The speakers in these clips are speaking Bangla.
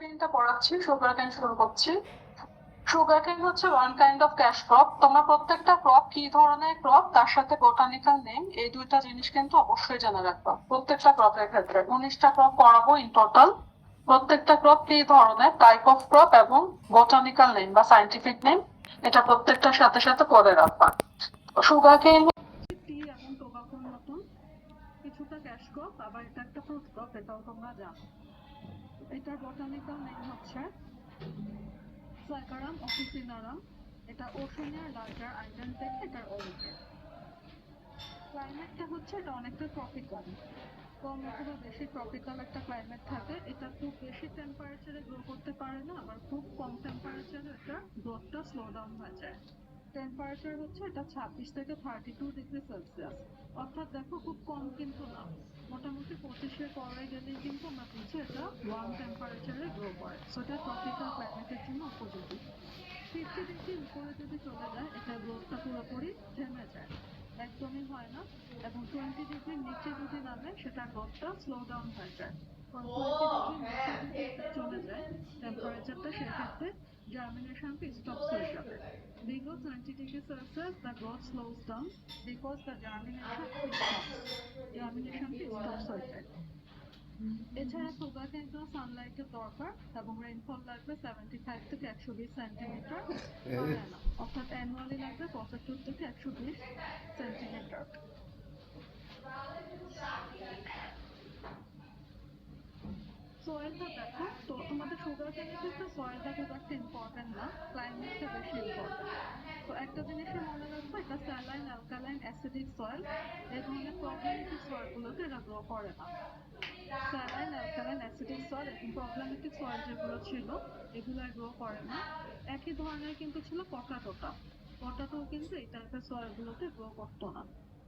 কেনটা পড়াচ্ছি, সুগার কেন শুরু করছি। সুগার কেন হচ্ছে one kind of cash crop. তোমরা প্রত্যেকটা ক্রপ কি ধরনের ক্রপ তার সাথে বোটানিক্যাল নেম এই দুইটা জিনিস কিন্তু অবশ্যই জানা রাখবা প্রত্যেকটা ক্রপের ক্ষেত্রে। 19টা ক্রপ পড়াবো ইন টোটাল। প্রত্যেকটা ক্রপ কি ধরনের, টাইপ অফ ক্রপ এবং বোটানিক্যাল নেম বা সাইন্টিফিক নেম, এটা প্রত্যেকটার সাথে সাথে পড়ে রাখবা। সুগার কেন টি এবং টোবাকোর মতন কিছুটা ক্যাশ ক্রপ, আবার এটা একটা ফ্রুট ক্রপ, এটাও তোমরা জানো। এটার বোটানিক্যাল নেম হচ্ছে সাইকারাম অফিসিনারাম। এটা ওশেনিয়ার লার্জার আইল্যান্ড থেকে এটার অরিজিন। ক্লাইমেটটা হচ্ছে এটা অনেকটা ট্রপিক্যাল, কম অথবা বেশি ট্রপিক্যাল একটা ক্লাইমেট থাকে। এটা খুব বেশি টেম্পারেচারে গ্রো করতে পারে না, আবার খুব কম টেম্পারেচারে এটা গ্রোথটা স্লো ডাউন হয়ে যায়। টেম্পারেচার হচ্ছে এটা 26 থেকে 32 ডিগ্রি সেলসিয়াস, অর্থাৎ দেখো খুব কম কিন্তু না, মোটামুটি 25-এর পরে গেলেই কিন্তু আমরা বুঝছি এটা ওয়ার্ম টেম্পারেচারে গ্রো করে। সো এটা ট্রপিক্যাল ক্লাইমেটের জন্য উপযোগী। 50 ডিগ্রি উপরে যদি চলে যায় এটা গ্রোথটা পুরোপুরি থেমে যায়, একদমই হয় না। এবং 20 ডিগ্রির নিচে যদি নামে সেটা গ্রোথটা স্লো ডাউন হয়ে যায়। 20 ডিগ্রির নিচে যদি এটা চলে যায় টেম্পারেচারটা, সেক্ষেত্রে germination stops হয়ে যাবে। Below 20 degrees Celsius the growth slows down because the germination stops. Germination stops হয়ে যায়। এছাড়া সুগারকে একদম সানলাইটের দরকার এবং রেইনফল লাগবে 75 থেকে 120 সেন্টিমিটার পার অ্যানাম, অর্থাৎ অ্যানুয়ালি লাগবে 75 থেকে 120 সেন্টিমিটার। সয়েলটা দেখো তো, তোমাদের সুগার কেনের ক্ষেত্রে সয়েলটা খুব একটা ইম্পর্টেন্ট না, ক্লাইমেটটা বেশি ইম্পর্টেন্ট। তো একটা জিনিসই মনে রাখবো, এটা স্যালাইন, অ্যালকালাইন, অ্যাসিডিক সয়েল, এই ধরনের প্রবলেমেটিক সয়েলগুলোতে এটা গ্রো করে না। স্যালাইন, অ্যালকালাইন, অ্যাসিডিক সয়েল এবং প্রবলেমেটিক সয়েল যেগুলো ছিল এগুলো গ্রো করে না। একই ধরনের কিন্তু ছিল পটাটোটা, পটাটো কিন্তু এই টাইপের সয়েলগুলোতে গ্রো করতো না।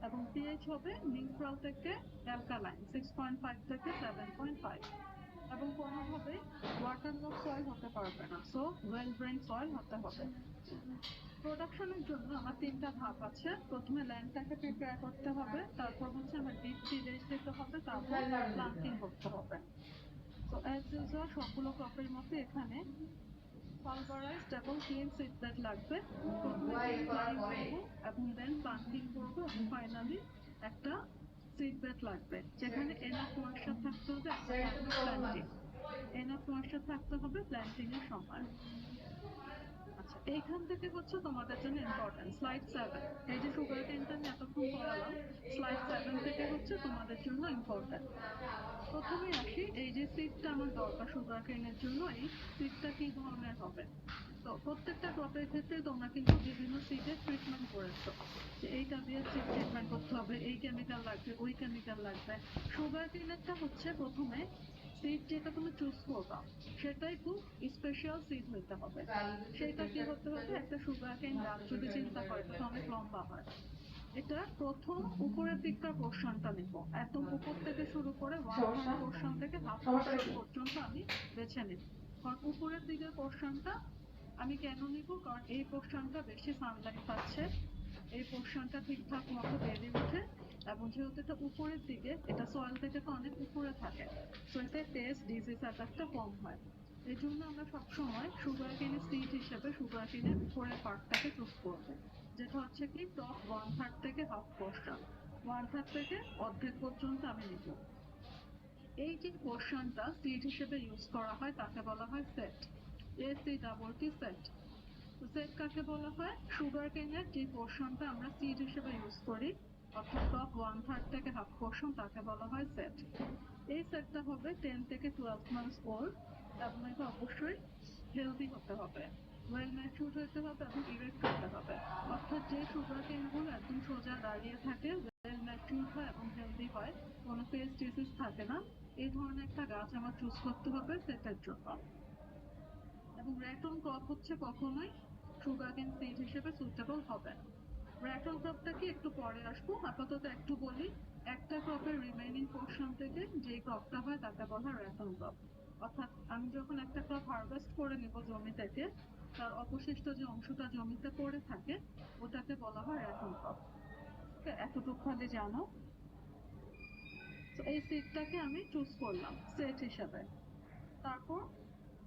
এবং পিএইচ হবে নিউট্রাল থেকে অ্যালকালাইন 6.5 থেকে 7.5, এবং কোনোভাবে ওয়াটারলক সয়েল হতে পারবে না, সো ওয়েল ড্রেন সয়েল হতে হবে। প্রোডাকশনের জন্য আমার 3টা ধাপ আছে। প্রথমে ল্যান্ডটাকে প্রিপেয়ার করতে হবে, তারপর হচ্ছে আমার ডিপ টিলেজ দিতে হবে, তারপর প্লান্টিং করতে হবে। তো অ্যাজ ইউজুয়াল সবগুলো ক্রপের মতো এখানে পালভারাইজড এবং ক্লিন সিডবেড লাগবে। প্রথমে টিলিং করবো এবং দেন প্লান্টিং করবো এবং ফাইনালি একটা সিডবেড লাগবে যেখানে এনাফ ময়েশ্চার থাকতে হবে একটা প্লান্টিং, এনাফ ময়েশ্চার থাকতে হবে প্ল্যান্টিং এর সময়। আচ্ছা, এইখান থেকে হচ্ছে তোমাদের জন্য ইম্পর্টেন্ট স্লাইড 7। এই যে সুগার কেনটা আমি এতক্ষণ পড়ালাম, স্লাইড 7 থেকে হচ্ছে তোমাদের জন্য ইম্পর্টেন্ট। প্রথমে আসি, এই যে সিডটা আমার দরকার সুগার কেনের জন্য, এই সিডটা কি ধরনের হবে। তো প্রত্যেকটা ক্রপের ক্ষেত্রে তোমরা কিন্তু বিভিন্ন সিডের ট্রিটমেন্ট করেছো, যে এইটা দিয়ে সিড ট্রিটমেন্ট করতে হবে, এই কেমিক্যাল লাগবে, ওই কেমিক্যাল লাগবে। সুগার কেনেরটা হচ্ছে প্রথমে সিড যেটা তুমি চুজ করবা সেটাই খুব স্পেশাল সিড হইতে হবে। সেটা কি হতে হবে, একটা সুগার কেন গাছ যদি চিন্তা করে এটা তো অনেক লম্বা হয়, এটা প্রথম উপরের দিককার পোর্শনটা নিব, একদম উপর থেকে শুরু করে 1/3 পোর্শন থেকে 1/2 পোর্শন পর্যন্ত আমি বেছে নিব। কারণ উপরের দিকের পোর্শনটা আমি কেন নিব, কারণ এই পোর্শনটা বেশি সানলাইট পাচ্ছে, এই পোর্শনটা ঠিকঠাক মতো বেড়ে ওঠে, এবং যেহেতু এটা উপরের দিকে, এটা সয়েল থেকে তো অনেক উপরে থাকে, তো এতে পেস্ট ডিজিজ অ্যাটাকটা কম হয়। এই জন্য আমরা সবসময় সুগার কেনের সিড হিসেবে সুগার কেনের উপরের পার্টটাকে চুজ করবো, যেটা হচ্ছে কি টপ 1/3 থেকে 1/2 পোর্শন, 1/3 থেকে অর্ধেক পর্যন্ত আমি নিব। এই যে পোর্শনটা সিড হিসেবে ইউজ করা হয় তাকে বলা হয় সেট, AC সেট। সেট কাকে বলা হয়, সুগার কেনের যে পোর্শনটা আমরা সিড হিসেবে ইউজ করি, অর্থাৎ টপ 1/3 থেকে 1/2 পোর্শন, তাকে বলা হয় সেট। এই সেটটা হবে 10 থেকে 12 মান্থস ওল্ড, এবং এটা অবশ্যই হেলদি হতে হবে, ওয়েল ম্যাচিউরড হতে হবে এবং ইরেক্ট হতে হবে। অর্থাৎ যে সুগার কেনগুলো একদম সোজা দাঁড়িয়ে থাকে, ওয়েল ম্যাচিউরড হয় এবং হেলদি হয়, কোনো পেস্ট ডিজিজ থাকে না, এই ধরনের একটা গাছ আমার চুজ করতে হবে সেটের জন্য। এবং র্যাটন ক্রপ হচ্ছে কখনোই সুগার কেন সিড হিসেবে সুইটেবল হবে না। র্যাটন ক্রপটা কি একটু পরে আসবো, আপাতত একটু বলি। একটা ক্রপের রিমেইনিং পোর্শন থেকে যে ক্রপটা হয় তাকে বলা হয় র্যাটন ক্রপ। অর্থাৎ আমি যখন একটা ক্রপ হারভেস্ট করে নেব জমি থেকে, তার অবশিষ্ট যে অংশটা জমিতে পড়ে থাকে ওটাকে বলা হয় র্যাটন ক্রপ। এতটুকু খালি জানো। তো এই সিডটাকে আমি চুজ করলাম সেট হিসাবে। তারপর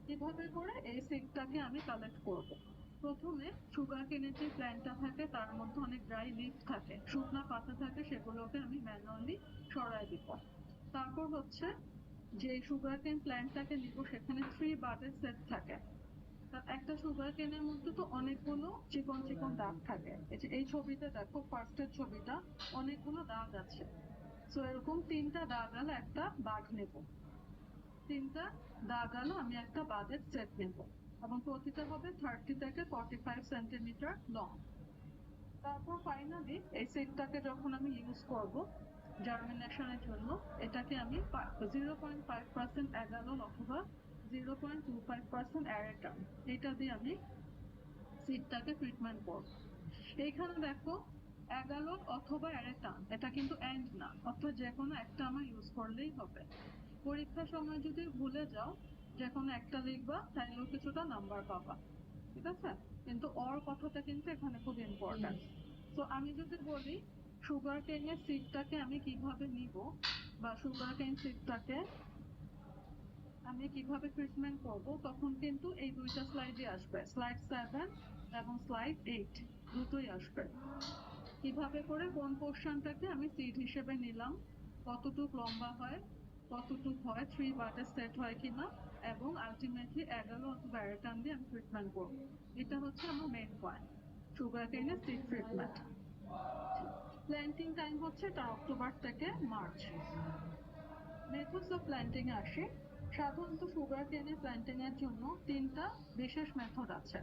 কি কিভাবে করে এই সিডটাকে আমি কালেক্ট করব? প্রথমে সুগার কেনের যে প্ল্যান্টটা থাকে তার মধ্যে অনেক ড্রাই লিফ থাকে, শুকনা পাতা থাকে, সেগুলোকে আমি ম্যানুয়ালি সরাই দিব। তারপর হচ্ছে যে সুগার কেন প্ল্যান্টটাকে নিব সেখানে 3 বাডের সেট থাকে। একটা সুগার কেনের মধ্যে তো অনেকগুলো চিকন চিকন দাগ থাকে। এই ছবিতে দেখো, ফার্স্টের ছবিটা অনেকগুলো দাগ আছে। তো এরকম 3টা দাগ আলো একটা বাড নেব, 3টা দাগ আলো আমি একটা বাডের সেট নেব, এবং প্রতিটা হবে 30 থেকে 45 সেন্টিমিটার লং। তারপর ফাইনালি এই সেটটাকে যখন আমি ইউজ করব জার্মিনেশনের জন্য, এটাকে আমি 0.5% অ্যাগালোল অথবা 0.25% অ্যারেটাম, এটা দিয়ে আমি সিডটাকে ট্রিটমেন্ট করব। এইখানে দেখো, অ্যাগালোল অথবা অ্যারেটাম এটা কিন্তু এন্ড না, অর্থাৎ যে কোনো একটা আমার ইউজ করলেই হবে। পরীক্ষার সময় যদি ভুলে যাও যে কোনো একটা লিখবা, তাইলেও কিছুটা নাম্বার পাবা, ঠিক আছে? কিন্তু ওর কথাটা কিন্তু এখানে খুব ইম্পর্টেন্ট। তো আমি যদি বলি সুগার কেনের সিডটাকে আমি কিভাবে নিব, বা সুগার কেন সিডটাকে আমি কিভাবে ট্রিটমেন্ট করব, তখন কিন্তু এই দুইটা স্লাইডে আসবে, স্লাইড 7 এবং স্লাইড 8 দুটোই আসবে। কিভাবে করে কোন পোর্শনটাকে আমি সিড হিসেবে নিলাম, কতটুক লম্বা হয়, কতটুক হয় 3 বাটের সেট হয় কিনা, এবং আলটিমেটলি 11 অথবা 12 দিয়ে আমি ট্রিটমেন্ট করবো। এটা হচ্ছে আমার মেইন পয়েন্ট, সুগার কেনের সিড ট্রিটমেন্ট। প্ল্যান্টিং টাইম হচ্ছে তার অক্টোবর থেকে মার্চ। মেথডস অফ প্ল্যান্টিং আসে। সাধারণত সুগার কেনের প্ল্যান্টিং এর জন্য 3টা বিশেষ মেথড আছে।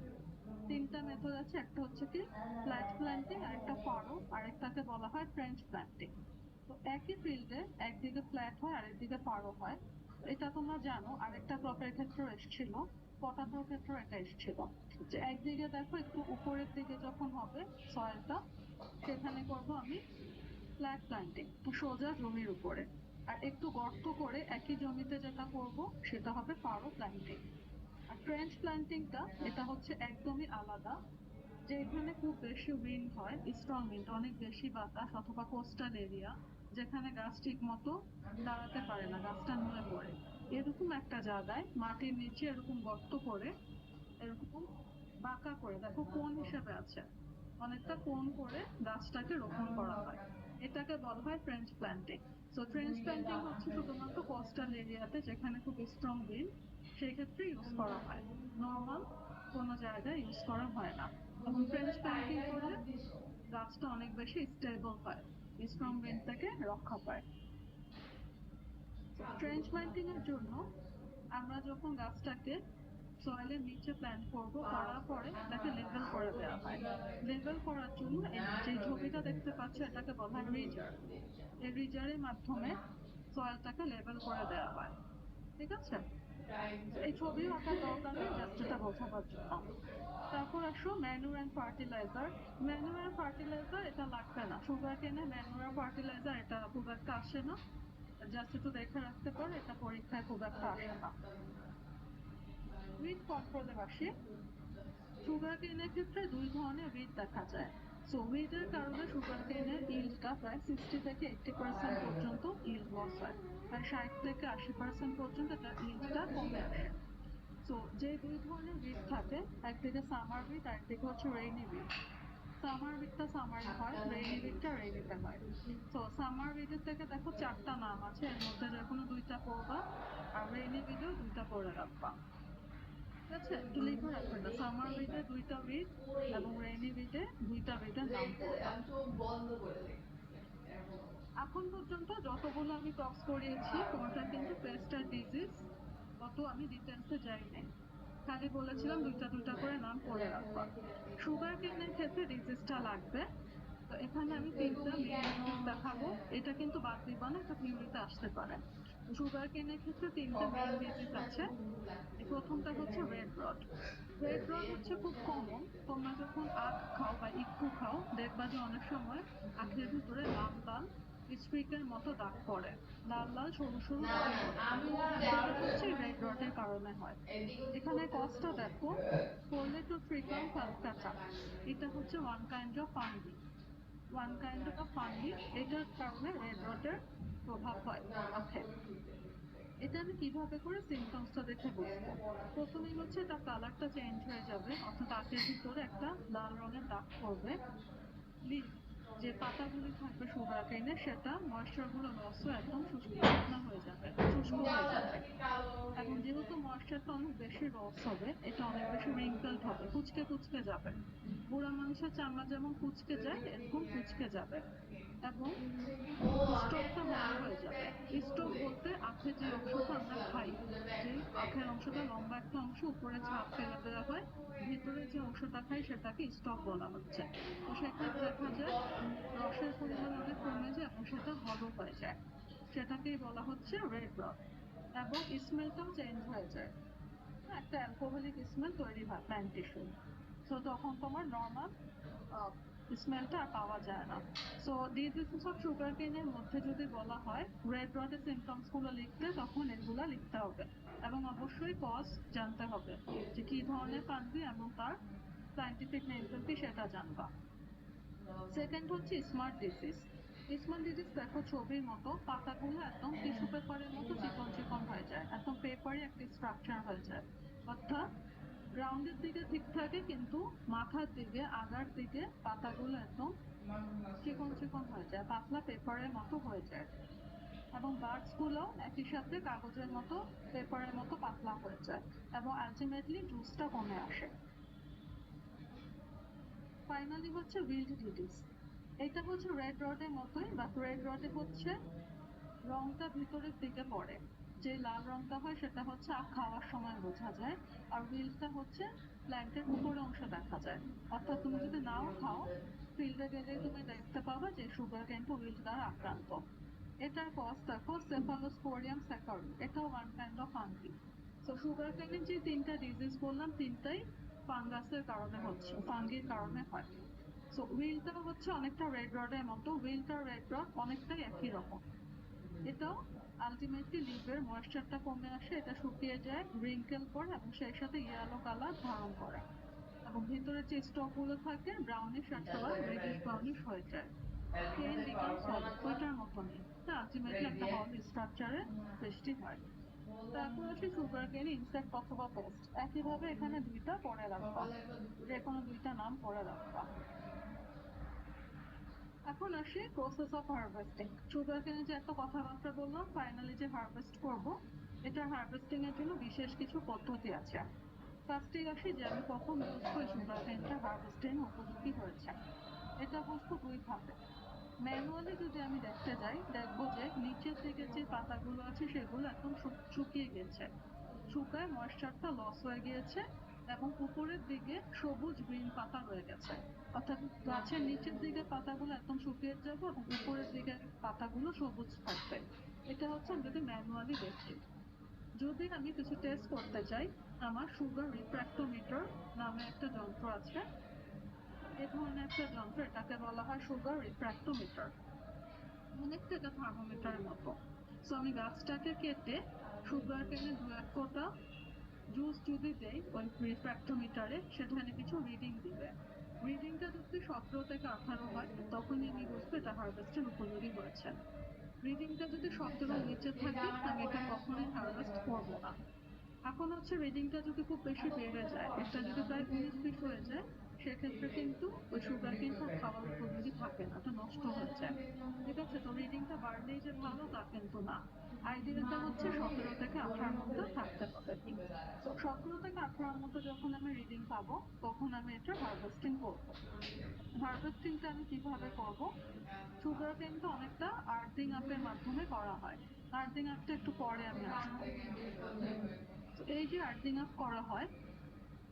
3টা মেথড আছে, একটা হচ্ছে কি ফ্ল্যাট প্ল্যান্টিং, আরেকটা ফারো, আরেকটাকে বলা হয় ফ্রেঞ্চ প্ল্যান্টিং। তো একই ফিল্ডে একদিকে ফ্ল্যাট হয় আরেকদিকে ফারো হয়, এটা তোমরা জানো। আরেকটা ক্রপের ক্ষেত্রে এসেছিল, পটাটোর ক্ষেত্রে এটা এসেছিল, যে একদিকে দেখো একটু উপরের দিকে যখন হবে সয়েলটা, সেখানে করবো আমি ফ্ল্যাট প্ল্যান্টিং, সোজা জমির উপরে। আর একটু গর্ত করে একই জমিতে যেটা করব সেটা হবে ফারো প্ল্যান্টিং। আর ফ্রেঞ্চ প্ল্যান্টিংটা এটা হচ্ছে একদমই আলাদা, যেখানে খুব বেশি উইন্ড হয়, স্ট্রং উইন্ড, অনেক বেশি বাতাস, অথবা কোস্টাল এরিয়া যেখানে গাছ ঠিক মতো দাঁড়াতে পারে না, গাছটা নুয়ে পড়ে, এরকম একটা জায়গায় মাটির নিচে এরকম গর্ত করে, এরকম বাঁকা করে, দেখো কোন হিসেবে আছে, অনেকটা কোন করে গাছটাকে রোপণ করা হয়, এটাকে বলা হয় French planting. So French planting হচ্ছে শুধুমাত্র কোস্টাল এরিয়াতে যেখানে খুব স্ট্রং উইন্ড, সেই ক্ষেত্রে ইউজ করা হয়, নর্মাল কোনো জায়গায় ইউজ করা হয় না। এবং ফ্রেঞ্চ প্ল্যান্টিং করলে গাছটা অনেক বেশি স্টেবল হয়, স্ট্রং উইন্ড থেকে রক্ষা পায়। ফ্রেঞ্চ প্ল্যান্টিং এর জন্য আমরা যখন গাছটাকে সয়েলের নিচে প্ল্যান্ট করব, করার পরে এটাকে লেভেল করে দেওয়া হয়। লেভেল করার জন্য যে ছবিটা দেখতে পাচ্ছ এটাকে বলা হয় রিজার। এই রিজারের মাধ্যমে সয়েলটাকে লেভেল করে দেওয়া হয়, ঠিক আছে? এই ছবিও আঁকার দরকার নেই, জাস্ট এটা বোঝাবার জন্য। তারপর আসো ম্যানুর অ্যান্ড ফার্টিলাইজার। ম্যানুর অ্যান্ড ফার্টিলাইজার এটা লাগবে না, সুগার কেনে ম্যানুর ফার্টিলাইজার এটা খুব একটা আসে না, জাস্ট একটু দেখে রাখতে পারো, এটা পরীক্ষায় খুব একটা আসে না। উইড কন্ট্রোলে আসি। সুগার কেনের ক্ষেত্রে 2 ধরনের উইড দেখা যায়। সো উইডের কারণে সুগার কেনের ইল্ডটা প্রায় 60 থেকে 80% পর্যন্ত ইল্ড লস হয়, প্রায় 60 থেকে 80% পর্যন্ত তার ইল্ডটা কমে আসে। সো যে 2 ধরনের উইড থাকে, একদিকে সামার উইড আর একদিকে হচ্ছে রেইনি উইড। সামার উইডটা সামারে হয়, রেইনি উইডটা রেইনিতে হয়। তো সামার উইডের থেকে দেখো 4টা নাম আছে, এর মধ্যে যে কোনো 2টা পড়বা, আর রেইনি উইডেও 2টা পড়ে রাখবা, ঠিক আছে? একটু লিখে রাখবে, না সামার উইডে 2টা উইড এবং রেইনি উইডে 2টা উইডের নাম পড়বা। এখন পর্যন্ত যতগুলো আমি টক্স করিয়েছি কোনটা কিন্তু পেস্ট আর ডিজিজ, অত আমি ডিটেলসে যাই নাই, খালি বলেছিলাম 2টা করে নাম পড়ে রাখবা। সুগার কেনের ক্ষেত্রে ডিজিজটা লাগবে, তো এখানে আমি 3টা মেইন ডিজিজ দেখাবো, এটা কিন্তু বাদ দিবা না, এটা থিওরিতে আসতে পারে। সুগার কেনের ক্ষেত্রে 3টা মেইন ডিজিজ আছে। প্রথমটা হচ্ছে রেড রড। রেড রড হচ্ছে খুব কমন, তোমরা যখন আখ খাও বা ইক্ষু খাও দেখবা যে অনেক সময় আখের ভিতরে লাল লাল স্ট্রিকের মতো দাগ পড়ে, লাল লাল সরু সরু দাগ পড়ে, সেটা হচ্ছে রেড রডের কারণে হয়। এখানে কস্টটা দেখো, পড়লে টু ট্রিকাম ফালকাটা, এটা হচ্ছে ওয়ান কাইন্ড অফ ফাঙ্গি, এটার কারণে রেড রডের প্রভাব হয় আখে। এটা আমি কিভাবে করে সিমটমসটা দেখে বুঝবো? প্রথমেই হচ্ছে তার কালারটা চেঞ্জ হয়ে যাবে, অর্থাৎ আখের ভিতরে একটা লাল রঙের দাগ পড়বে। লিফ, যে পাতাগুলি থাকবে সুগার কেনের, সেটা ময়েশ্চার গুলো লস হয়ে একদম শুকনো হয়ে যাবে, শুষ্ক হয়ে যাবে। এবং যেহেতু ময়েশ্চারটা অনেক বেশি লস হবে, এটা অনেক বেশি রিঙ্কেলড হবে, কুচকে কুচকে যাবে। বুড়া মানুষের চামড়া যেমন কুচকে যায় এরকম কুচকে যাবে। এবং স্টকটা বড় হয়ে যাবে। স্টক বলতে আখের যে অংশটা আমরা খাই, যে আখের অংশটা লম্বা একটা অংশ উপরে ছাপ ফেলে দেওয়া হয়, ভিতরে যে অংশটা খাই সেটাকে স্টক বলা হচ্ছে। তো সেখানে দেখা যায় রসের পরিমাণ অনেক কমে যায় এবং সেটা হলো হয়ে যায়, সেটাকেই বলা হচ্ছে রেড রড। এবং স্মেলটাও চেঞ্জ হয়ে যায়, একটা অ্যালকোহলিক স্মেল তৈরি হয় প্ল্যান্ট টিস্যু। সো তখন তোমার নর্মাল স্মেলটা আর পাওয়া যায় না। সো ডিজিজেস অফ সুগার কেনের মধ্যে যদি বলা হয় রেড রডের সিমটমস গুলো লিখতে, তখন এগুলা লিখতে হবে এবং অবশ্যই কজ জানতে হবে যে কি ধরনের ফাঙ্গি এবং তার সায়েন্টিফিক নেমটা কি সেটা জানবা। সেকেন্ড হচ্ছে স্মার্ট ডিজিজ। স্মার্ট ডিজিজ দেখো ছবির মতো, পাতাগুলো একদম টিস্যু পেপারের মতো চিকন চিকন হয়ে যায়, একদম পেপারে একটা স্ট্রাকচার হয়ে যায়। অর্থাৎ গ্রাউন্ডের দিকে ঠিক থাকে কিন্তু মাথার দিকে আগার দিকে পাতাগুলো একদম চিকন চিকন হয়ে যায়, পাতলা পেপারের মতো হয়ে যায়। এবং বার্ডস গুলো একই সাথে কাগজের মতো পেপারের মতো পাতলা হয়ে যায় এবং আলটিমেটলি জুসটা কমে আসে। ফাইনালি হচ্ছে উইল্ড ডিজিজ। এটা হচ্ছে রেড রডের মতোই, বাট রেড রডে হচ্ছে রংটা ভিতরের দিকে পড়ে, যে লাল রংটা হয় সেটা হচ্ছে আখ খাওয়ার সময় বোঝা যায়, আর উইলটা হচ্ছে প্ল্যান্টের উপরে অংশ দেখা যায়। অর্থাৎ তুমি যদি নাও খাও, ফিল্ডে গেলে তুমি দেখতে পাবে যে সুগার কেনটা উইল্ড দ্বারা আক্রান্ত। এটার কজ দেখো সেফালোস্পোরিয়াম স্যাকারি, এটাও ওয়ান কাইন্ড অফ ফাঙ্গি। তো সুগার কেনের যে তিনটা ডিজিজ বললাম, তিনটাই ফাঙ্গাসের কারণে হচ্ছে, ফাঙ্গির কারণে হয়। সো উইলটা হচ্ছে অনেকটা রেড রডের মতো, উইলটা রেড রড অনেকটাই একই রকম। এটাও আলটিমেটলি লিভের ময়েশ্চারটা কমে আসে, এটা শুকিয়ে যায়, রিঙ্কেল করে এবং সেই সাথে ইয়েলো কালার ধারণ করে এবং ভিতরে যে স্টক গুলো থাকে ব্রাউনিশ অথবা রেডিশ ব্রাউনিশ হয়ে যায়। কেন বিকাম সলিড, ওইটার মতনই, এটা আলটিমেটলি একটা হল স্ট্রাকচারে সৃষ্টি হয়। তারপর আসি সুগার কেন ইনসেক্ট অথবা পেস্ট। একইভাবে এখানে দুইটা পড়ে রাখবা, যে কোনো দুইটা নাম পড়ে রাখবা। এখন আসি প্রসেস অফ হারভেস্টিং। সুগার কেনে যে এত কথাবার্তা বললাম, ফাইনালি যে হারভেস্ট করব, এটা হারভেস্টিং এর জন্য বিশেষ কিছু পদ্ধতি আছে। ফার্স্টেই আসি যে আমি কখন বুঝবো সুগার কেনটা হারভেস্টিং উপযোগী হয়েছে। এটা বুঝবো দুই ভাবে। ম্যানুয়ালি যদি আমি দেখতে যাই, দেখবো যে নিচের দিকে যে পাতাগুলো আছে সেগুলো একদম শুকিয়ে গেছে, শুকায় ময়েশ্চারটা লস হয়ে গিয়েছে এবং উপরের দিকে সবুজ গ্রিন পাতা রয়ে গেছে। অর্থাৎ গাছের নিচের দিকে পাতাগুলো একদম শুকিয়ে যাবে এবং উপরের দিকে পাতাগুলো সবুজ থাকবে। এটা হচ্ছে আমি যদি ম্যানুয়ালি দেখি। যদি আমি কিছু টেস্ট করতে চাই, আমার সুগার রিফ্র্যাক্টোমিটার নামে একটা যন্ত্র আছে। এ ধরনের একটা যন্ত্র, এটাকে বলা হয় সুগার রিফ্র্যাক্টোমিটার। অনেকটা এটা থার্মোমিটারের মতো। সো আমি গাছটাকে কেটে সুগার কেনে দু এক ফোঁটা জুস যদি দেই ওই রিফ্র্যাক্টোমিটারে, সেখানে কিছু রিডিং দিবে। রিডিংটা যদি 17 থেকে 18 হয়, তখনই আমি বুঝবো এটা হারভেস্টের উপযোগী হয়েছে। রিডিংটা যদি 17 নিচে থাকে, আমি এটা কখনোই হারভেস্ট করবো না। এখন হচ্ছে রিডিংটা যদি খুব বেশি বেড়ে যায়, এটা যদি প্রায় 19-20 হয়ে যায়, সেক্ষেত্রে কিন্তু ওই সুগার কেনটা খাওয়ার উপযোগী থাকে না, এটা নষ্ট হয়ে যায়। ঠিক আছে, তো রিডিংটা বাড়লেই যে ভালো তা কিন্তু না। আইডিয়ালটা হচ্ছে 17 থেকে 18 মধ্যে থাকতে হবে। তো 17 থেকে 18 মধ্যে যখন আমি রিডিং পাবো, তখন আমি এটা হারভেস্টিং করবো। হারভেস্টিংটা আমি কিভাবে করব? সুগার কেনটা অনেকটা আর্থিং আপের মাধ্যমে করা হয়। আর্থিং আপটা একটু পরে আমি আসবো। তো এই যে আর্থিং আপ করা হয়,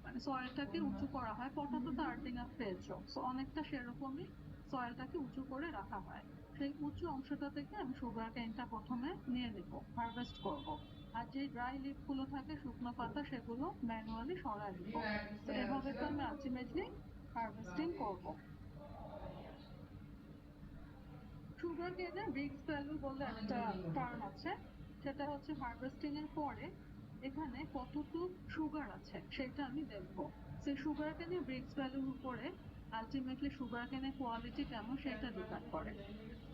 মানে সয়েলটাকে উঁচু করা হয়, পটাতো তো আর্থিং আপ পেয়েছো, সো অনেকটা সেরকমই সয়েলটাকে উঁচু করে রাখা হয়। সেই উঁচু অংশটা থেকে আমি সুগার কেনটা প্রথমে নিয়ে নেব, হারভেস্ট করব। আর যে ড্রাই লিফ গুলো থাকে, শুকনো পাতা, সেগুলো ম্যানুয়ালি সরাই দিব। তো এভাবে তো আমি আলটিমেটলি হারভেস্টিং করব। সুগার কেনে রিস্ক ভ্যালু বলে একটা টার্ম আছে, সেটা হচ্ছে হারভেস্টিং এর পরে এখানে কতটুকু সুগার আছে সেটা আমি দেখবো। সেই সুগার কেনে রিস্ক ভ্যালুর উপরে আলটিমেটলি সুগার কেনের কোয়ালিটি কেমন সেটা ডিপেন্ড করে।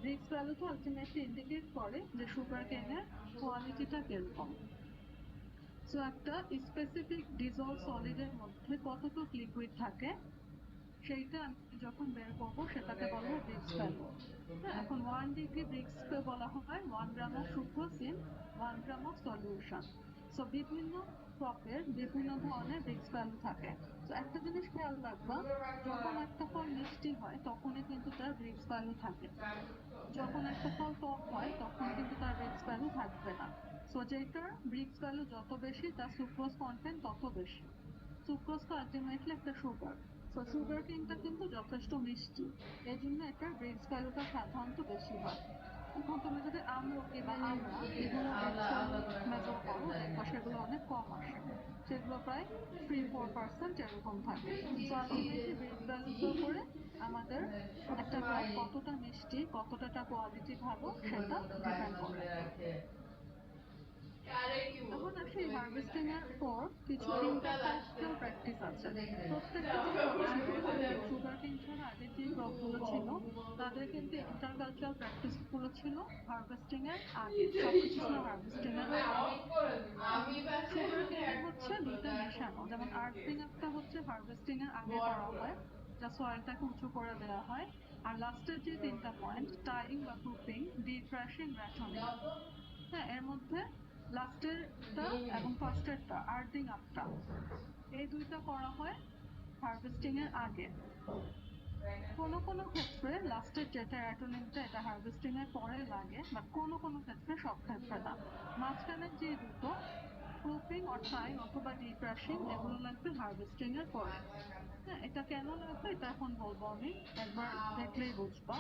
রিস্ক ভ্যালু তো আলটিমেটলি ইন্ডিকেট করে যে সুগার কেনের কোয়ালিটিটা কিরকম। সো একটা স্পেসিফিক ডিজলভ সলিডের মধ্যে কতটুকু লিকুইড থাকে সেইটা আমি যখন বের করবো সেটাকে বলা হয় ব্রিক্স ভ্যালু। এখন 1 ডিগ্রি ব্রিক্সকে বলা হয় 1 gram of sucrose in 1 gram of solution. So বিভিন্ন ক্রপের বিভিন্ন ধরনের ব্রিক্স ভ্যালু থাকে। তো একটা জিনিস খেয়াল রাখবা, যখন একটা ফল মিষ্টি হয় তখনই কিন্তু তার ব্রিক্স ভ্যালু থাকে, যখন একটা ফল টক হয় তখন কিন্তু তার ব্রিক্স ভ্যালু থাকবে না। সো যেটার ব্রিক্স ভ্যালু যত বেশি তার সুক্রোজ কন্টেন্ট তত বেশি। সুক্রোজ তো আলটিমেটলি একটা সুগার। তো সুগার কেনটা কিন্তু যথেষ্ট মিষ্টি, এই জন্য এটার ব্রিক্স ভ্যালুটা সাধারণত বেশি হয়। এখন তুমি যদি আমলকি বা আমড়া এগুলো ব্রিক্স ভ্যালু মেজার করো দেখবা সেগুলো অনেক কম আসে, সেগুলো প্রায় 3-4% এরকম থাকে। তো আলটিমেটলি ব্রিক্স ভ্যালুর উপরে আমাদের একটা ক্রপ কতটা মিষ্টি কতটা কোয়ালিটি ভালো সেটা ডিপেন্ড করে। এখন আসি হারভেস্টিং এর পর কিছু ইন্টারকালচারাল প্র্যাকটিস আছে। প্রত্যেকটা যে ক্রপ ছিল আগে সুগার কেন ছাড়া আগে যে ক্রপ গুলো ছিল তাদের কিন্তু ইন্টারকালচারাল প্র্যাকটিস গুলো ছিল হারভেস্টিং এর আগে, সবকিছু ছিল হারভেস্টিং এর আগে। সুগার কেনে হচ্ছে দুইটা মেশানো, যেমন আর্থিং একটা হচ্ছে হারভেস্টিং এর আগে করা হয়, যা সয়েলটাকে উঁচু করে দেওয়া হয়। আর লাস্টের যে তিনটা পয়েন্ট টাইং বা প্রুফিং, ডিক্রাশিং, রেশনিং, হ্যাঁ এর মধ্যে লাস্টেরটা এবং ফার্স্টেরটা আর্থিং আপটা এই দুইটা করা হয় হারভেস্টিং এর আগে। কোনো কোনো ক্ষেত্রে লাস্টের যেটা অ্যাটোনিমটা এটা হারভেস্টিং এর পরে লাগে, বাট কোনো কোনো ক্ষেত্রে সব ক্ষেত্রে না। মাঝখানের যে দুটো প্রুফিং অর টাইং অথবা ডিক্রাশিং এগুলো লাগবে হারভেস্টিং এর পরে। হ্যাঁ এটা কেন লাগবে এটা এখন বলবো আমি, একবার দেখলেই বুঝবা।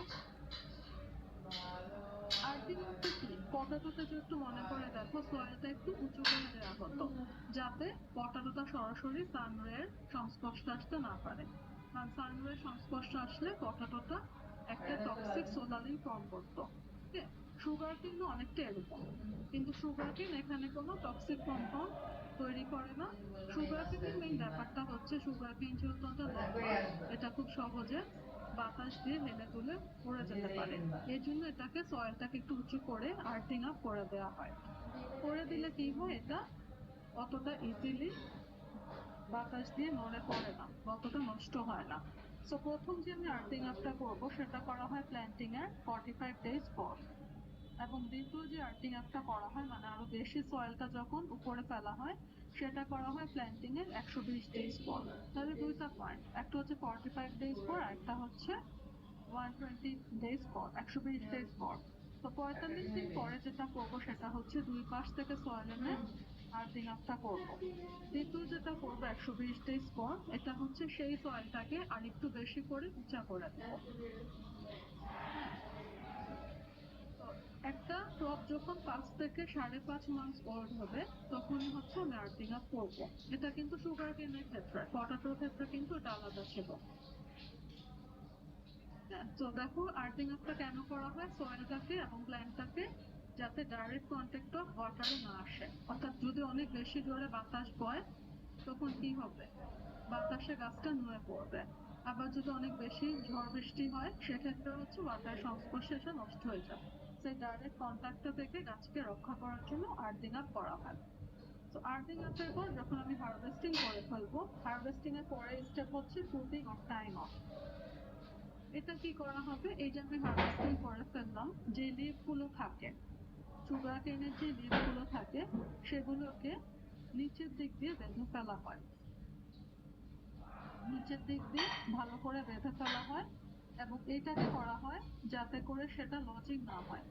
আর্থিং আপটা কি, পটাটোতে যে একটু মনে করে দেখো সয়েলটা একটু উঁচু করে দেওয়া হতো যাতে পটাটোটা সরাসরি সানরের সংস্পর্শে আসতে না পারে, কারণ সানরের সংস্পর্শে আসলে পটাটোটা একটা টক্সিক সোলালিন ফর্ম করতো। সুগার কেন অনেকটা এরকম, কিন্তু সুগার কেন এখানে কোনো টক্সিক কম্পাউন্ড তৈরি করে না। সুগার কেনের মেইন ব্যাপারটা হচ্ছে সুগার কেন যেহেতু লম্বা এটা খুব সহজে বাতাস দিয়ে হেলে তুলে উড়ে যেতে পারে, এই জন্য এটাকে সয়েলটাকে একটু উঁচু করে আর্থিং আপ করে দেওয়া হয়। করে দিলে কি হয়, এটা অতটা ইজিলি বাতাস দিয়ে নড়ে পড়ে না, অতটা নষ্ট হয় না। সো প্রথম যে আমি আর্থিং আপটা করবো সেটা করা হয় প্ল্যান্টিং এর 45 ডেজ পর, এবং দ্বিতীয় যে আর্থিং আপটা করা হয় মানে আরো বেশি সয়েলটা যখন উপরে ফেলা হয় সেটা করা হয় প্ল্যান্টিং এর 120 ডেজ পর। তাহলে দুইটা পয়েন্ট, একটা হচ্ছে 45 ডেজ পর, একটা হচ্ছে 120 ডেজ পর, 120 ডেজ পর। তো 45 দিন পরে যেটা করবো সেটা হচ্ছে দুই পাশ থেকে সয়েল এনে আর্থিং আপটা করবো। দ্বিতীয় যেটা করবো 120 ডেজ পর, এটা হচ্ছে সেই সয়েলটাকে আরেকটু বেশি করে উঁচা করে দেবো। তো একটা ক্রপ যখন 5 থেকে 5.5 মাস ওল্ড হবে তখনই হচ্ছে আমি আর্থিং আপ করবো। এটা কিন্তু সুগার কেনের ক্ষেত্রে, পটাটোর ক্ষেত্রে কিন্তু এটা আলাদা ছিল। তো দেখো আর্থিং আপটা কেন করা হয়, সয়েলটাকে এবং প্ল্যান্টটাকে যাতে ডাইরেক্ট কন্ট্যাক্ট অফ ওয়াটারে না আসে, অর্থাৎ যদি অনেক বেশি জোরে বাতাস বয় তখন কি হবে, বাতাসে গাছটা নুয়ে পড়বে। আবার যদি অনেক বেশি ঝড় বৃষ্টি হয় সেক্ষেত্রে হচ্ছে ওয়াটার সংস্পর্শে এসে নষ্ট হয়ে যাবে। সেই ডাইরেক্ট কন্ট্যাক্টটা থেকে গাছকে রক্ষা করার জন্য আর্থিং আপ করা হয়। তো আর্থিং আপের পর যখন আমি হারভেস্টিং করে ফেলবো, হারভেস্টিং এর পরের স্টেপ হচ্ছে প্রুফিং অফ টাইম অফ। এটা কি করা হবে, এই যে আমি হারভেস্টিং করে ফেললাম, যে লিফ গুলো থাকে সুগার কেনের, যে লিফ গুলো থাকে সেগুলোকে নিচের দিক দিয়ে বেঁধে ফেলা হয়, নিচের দিক দিয়ে ভালো করে বেঁধে ফেলা হয়। এবং এটাকে করা হয় যাতে করে সেটা লজিং না হয়।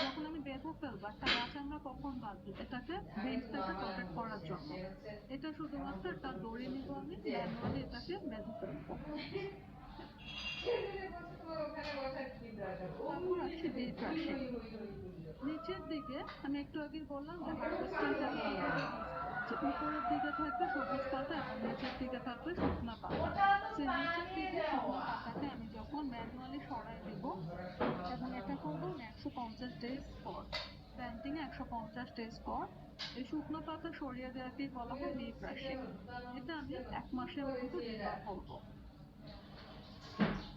যখন আমি বেঁধে ফেলবো, একটা গাছ আমরা কখন বাঁধবো, এটাকে উইন্ড থেকে প্রোটেক্ট করার জন্য। এটা শুধুমাত্র একটা দড়ি নিব, আমি ম্যানুয়ালি এটাকে বেঁধে ফেলবো। তারপর আসছে ডিক্রাশিং। নিচের দিকে আমি একটু আগে বললাম যে হারভেস্টিংটা কিভাবে, যে উপরের দিকে থাকবে সবুজ পাতা এবং নিচের দিকে থাকবে শুকনা পাতা। সেই নিচের দিকে শুকনো পাতাকে আমি যখন ম্যানুয়ালি সরাই দিব, এবং এটা করবো আমি 150 ডেজ পর, প্ল্যান্টিং এ 150 ডেজ পর এই শুকনো পাতা সরিয়ে দেওয়াকে বলা হয় ডিক্রাশিং। এটা আমি 1 মাসের মধ্যে দুইবার করবো।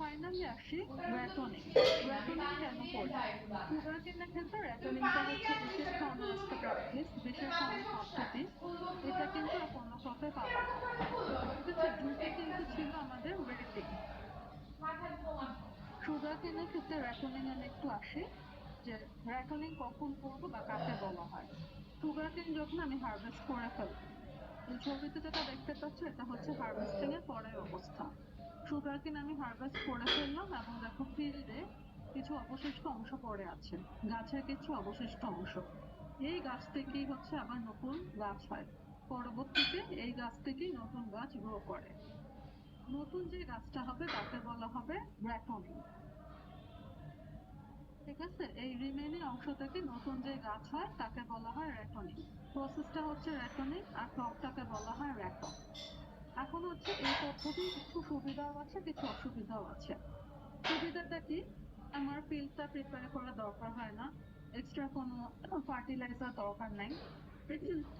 ফাইনালি আসি র্যাটনিং। র্যাটনিং কেন করি? সুগার কেনের ক্ষেত্রে র্যাটনিংটা হচ্ছে বিশেষ ধরনের একটা প্র্যাকটিস, বিশেষ ধরনের পদ্ধতি। এটা কিন্তু আর কোনো ক্রপে পাবা না। ঠিক আছে, জুটে কিন্তু ছিল আমাদের রেটিং। সুগার কেনের ক্ষেত্রে র্যাটনিং আমি একটু আসি যে র্যাটনিং কখন করবো বা কাকে বলা হয়। সুগার কেন যখন আমি হারভেস্ট করে ফেলবো, এই ছবিতে যেটা দেখতে পাচ্ছ এটা হচ্ছে হারভেস্টিং এর পরের অবস্থা। সুগার কেন আমি হারভেস্ট করে ফেললাম এবং দেখো ফিল্ডে কিছু অবশিষ্ট অংশ পড়ে আছে, গাছের কিছু অবশিষ্ট অংশ। এই গাছ থেকেই হচ্ছে আবার নতুন গাছ হয়, পরবর্তীতে এই গাছ থেকেই নতুন গাছ গ্রো করে। নতুন যে গাছটা হবে তাকে বলা হবে র্যাটনিং। ঠিক আছে, এই রিমেইনিং অংশ থেকে নতুন যে গাছ হয় তাকে বলা হয় র্যাটনিং। প্রসেসটা হচ্ছে র্যাটনিং আর ক্রপটাকে বলা হয় র্যাটন। এখন হচ্ছে এই পদ্ধতির কিছু সুবিধাও আছে, কিছু অসুবিধাও আছে। সুবিধাটা কি? আমার ফিল্ডটা প্রিপেয়ার করা দরকার হয় না, এক্সট্রা কোনো ফার্টিলাইজার দরকার নাই,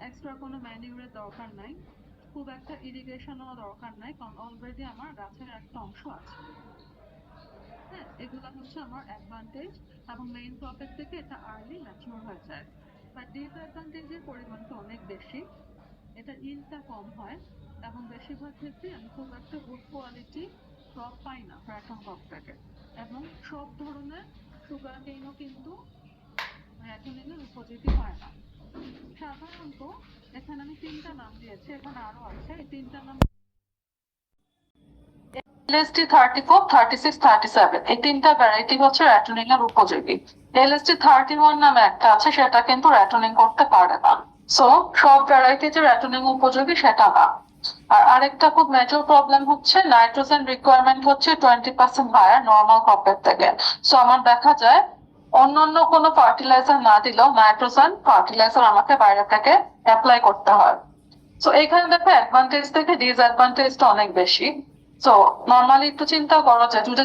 এক্সট্রা কোনো ম্যানিউরের দরকার নাই, খুব একটা ইরিগেশনও দরকার নাই, কারণ অলরেডি আমার গাছের একটা অংশ আছে। হ্যাঁ, এগুলো হচ্ছে আমার অ্যাডভান্টেজ এবং মেইন ক্রপের থেকে এটা আর্লি ম্যাচিউর হয়ে যায়। বাট ডিসঅ্যাডভান্টেজের পরিমাণটা অনেক বেশি, এটা ইল্ডটা কম হয় এবং বেশিরভাগ ক্ষেত্রে আমি খুব একটা গুড কোয়ালিটি ক্রপ পাই না র্যাটন ক্রপ থেকে। এবং সব ধরনের সুগার কেনও কিন্তু র্যাটনিংয়ের উপযোগী হয় না। সাধারণত এখানে আমি 3টা নাম দিয়েছি, এখানে আরো আছে, এই 3টা নাম LSD 34, 36, 37 এই 3টা ভ্যারাইটি হচ্ছে র্যাটনিং এর উপযোগী। LSD 31 নামে একটা আছে, সেটা কিন্তু র্যাটনিং করতে পারে না। সো সব ভ্যারাইটি যে র্যাটনিং উপযোগী সেটা না। আর আরেকটা খুব মেজর প্রবলেম হচ্ছে নাইট্রোজেন রিকোয়ারমেন্ট হচ্ছে 20% হায়ার নর্মাল ক্রপের থেকে। সো আমার দেখা যায় অন্যান্য কোনো ফার্টিলাইজার না দিলেও নাইট্রোজেন ফার্টিলাইজার আমাকে বাইরে থেকে অ্যাপ্লাই করতে হয়। সো এখানে দেখো অ্যাডভান্টেজ থেকে ডিসঅ্যাডভান্টেজটা অনেক বেশি। সো নর্মালি একটু চিন্তা করো যে যদি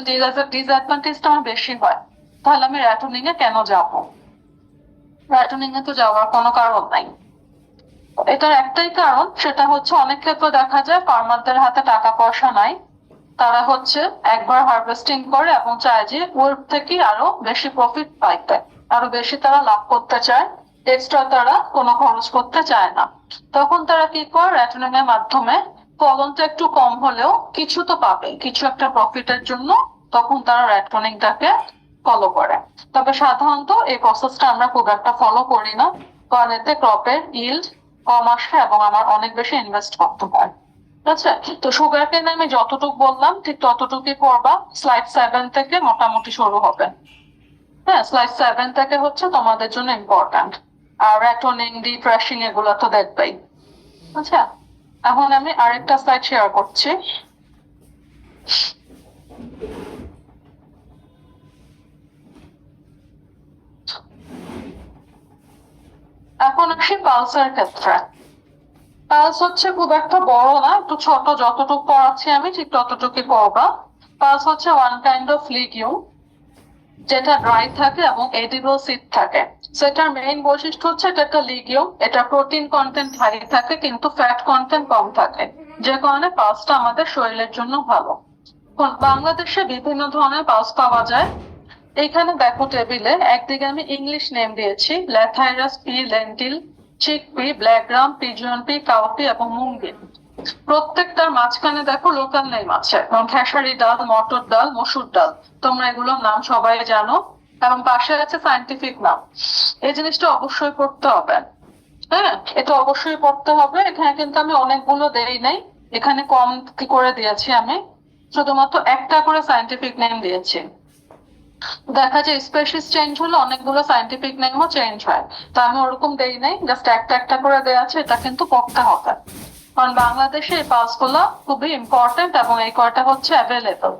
ডিসঅ্যাডভান্টেজটা আমার বেশি হয় তাহলে আমি র্যাটনিং এ কেন যাব? র্যাটনিং এ তো যাওয়ার কোনো কারণ নাই। এটার একটাই কারণ, সেটা হচ্ছে অনেক ক্ষেত্রে দেখা যায় ফার্মারদের হাতে টাকা পয়সা নাই, তারা হচ্ছে একবার হারভেস্টিং করে এবং চায় যে ওর থেকে আরো বেশি প্রফিট পাইতে, আরো বেশি তারা লাভ করতে চায়, এক্সট্রা তারা কোনো খরচ করতে চায় না। তখন তারা কি করে র্যাটনিং এর মাধ্যমে ফলনটা একটু কম হলেও কিছু তো পাবে, কিছু একটা প্রফিটের জন্য তখন তারা র্যাটনিংটাকে ফলো করে। তবে সাধারণত এই প্রসেসটা আমরা খুব একটা ফলো করি না, কারণ এতে ক্রপের ইল্ড কম আসে এবং আমার অনেক বেশি ইনভেস্ট করতে হয়। আচ্ছা, তো সুগার কেন আমি যতটুকু বললাম ঠিক ততটুকুই পড়বা। স্লাইড 7 থেকে মোটামুটি শুরু হবে। হ্যাঁ, স্লাইড 7 থেকে হচ্ছে তোমাদের জন্য ইম্পর্ট্যান্ট। আর র্যাটনিং, ডিথ্রাশিং এগুলো তো দেখবেই। আচ্ছা, এখন আমি আরেকটা স্লাইড শেয়ার করছি। এখন আসি পালসের ক্ষেত্রে। পালস হচ্ছে খুব একটা বড় না, একটু ছোট, যতটুকু পড়াচ্ছি আমি ঠিক ততটুকুই পড়বা। পালস হচ্ছে ওয়ান কাইন্ড অফ লিগিউম, যেটা ড্রাই থাকে এবং এডিবল সিড থাকে। সেটার মেইন বৈশিষ্ট্য হচ্ছে এটা একটা লিগিউম, এটা প্রোটিন কন্টেন্ট হাই থাকে কিন্তু ফ্যাট কন্টেন্ট কম থাকে, যে কারণে পালসটা আমাদের শরীরের জন্য ভালো। বাংলাদেশে বিভিন্ন ধরনের পালস পাওয়া যায়। এখানে দেখো টেবিলে একদিকে আমি ইংলিশ নেম দিয়েছি, lathyrus pea, lentil, chickpea, black gram, pigeon pea, cowpea এবং মুঙ্গি। প্রত্যেকটার মাঝখানে দেখো লোকাল নেম আছে, যেমন খেসারি ডাল, মটর ডাল, মসুর ডাল। তোমরা এগুলোর নাম সবাই জানো, এবং পাশে আছে সায়েন্টিফিক নাম। এই জিনিসটা অবশ্যই পড়তে হবে। হ্যাঁ, এটা অবশ্যই পড়তে হবে। এখানে কিন্তু আমি অনেকগুলো দেই নাই, এখানে কম কি করে দিয়েছি, আমি শুধুমাত্র একটা করে সায়েন্টিফিক নেম দিয়েছি। দেখা যায় স্পেসিস চেঞ্জ হলে অনেকগুলো সায়েন্টিফিক নেমও চেঞ্জ হয়, তো আমি ওরকম দেই নাই, জাস্ট একটা একটা করে দেওয়া আছে। এটা কিন্তু পড়তে হবে, কারণ বাংলাদেশে এই পালস গুলো খুবই ইম্পর্টেন্ট এবং এই কয়টা হচ্ছে available.